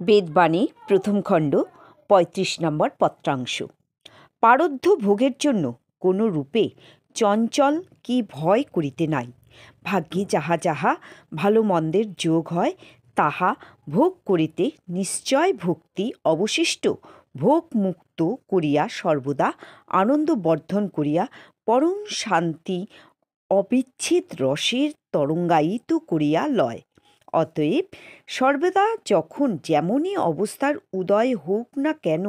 বেদবাণী প্রথম খণ্ড ৩৫ নম্বর পত্রাংশ। পারদ্ধ ভোগের জন্য কোনো রূপে চঞ্চল কি ভয় করিতে নাই। ভাগ্যে যাহা যাহা ভালো মন্দের যোগ হয় তাহা ভোগ করিতে নিশ্চয় ভক্তি অবশিষ্ট ভোগ মুক্ত করিয়া সর্বদা আনন্দ বর্ধন করিয়া পরম শান্তি অবিচ্ছেদ রসের তরঙ্গায়িত করিয়া লয়। অতএব সর্বদা যখন যেমনই অবস্থার উদয় হোক না কেন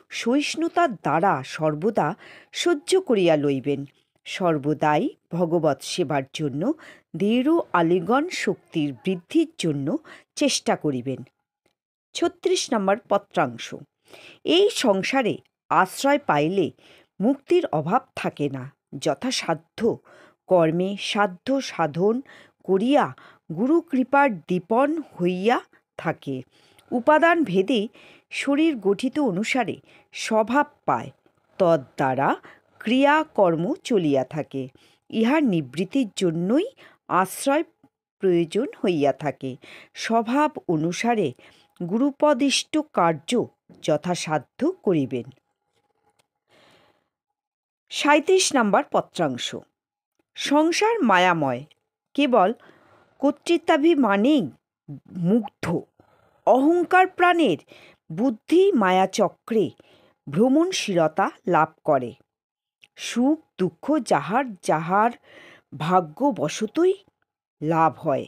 সহিষ্ণুতার দ্বারা সর্বদা সহ্য করিয়া লইবেন। সর্বদাই ভগবৎ সেবার জন্য দৃঢ় আলিঙ্গন শক্তির বৃদ্ধির জন্য চেষ্টা করিবেন। ৩৬ নম্বর পত্রাংশ। এই সংসারে আশ্রয় পাইলে মুক্তির অভাব থাকে না। যথাসাধ্য কর্মে সাধ্য সাধন করিয়া গুরু কৃপার দীপন হইয়া থাকে। উপাদান ভেদে শরীর গঠিত অনুসারে স্বভাব পায়, তদ্বারা ক্রিয়াকর্ম চলিয়া থাকে। ইহার নিবৃত্তির জন্যই আশ্রয় প্রয়োজন হইয়া থাকে। স্বভাব অনুসারে গুরুপদিষ্ট কার্য যথাসাধ্য করিবেন। ৩৭ নম্বর পত্রাংশ। সংসার মায়াময়, কেবল কর্তৃত্বাভিমানেই মুগ্ধ। অহংকার প্রাণের বুদ্ধি মায়াচক্রে ভ্রমণশীলতা লাভ করে। সুখ দুঃখ যাহার যাহার ভাগ্যবশতই লাভ হয়।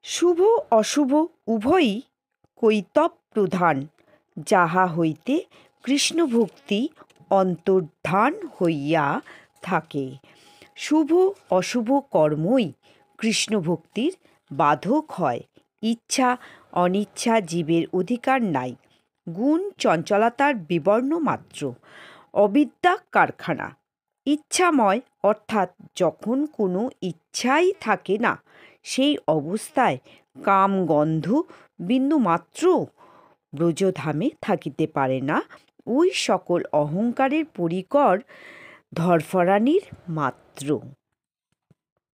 শুভ অশুভ উভয়ই কৈতব প্রধান, যাহা হইতে কৃষ্ণভক্তি অন্তর্ধান হইয়া থাকে। শুভ অশুভ কর্মই কৃষ্ণভক্তির বাধক হয়। ইচ্ছা অনিচ্ছা জীবের অধিকার নাই। গুণ চঞ্চলতার বিবর্ণ মাত্র, অবিদ্যা কারখানা। ইচ্ছাময় অর্থাৎ যখন কোনো ইচ্ছাই থাকে না, সেই অবস্থায় কাম গন্ধ বিন্দুমাত্র ব্রজধামে থাকিতে পারে না। ওই সকল অহংকারের পরিকর ধরফরানির মাত্র।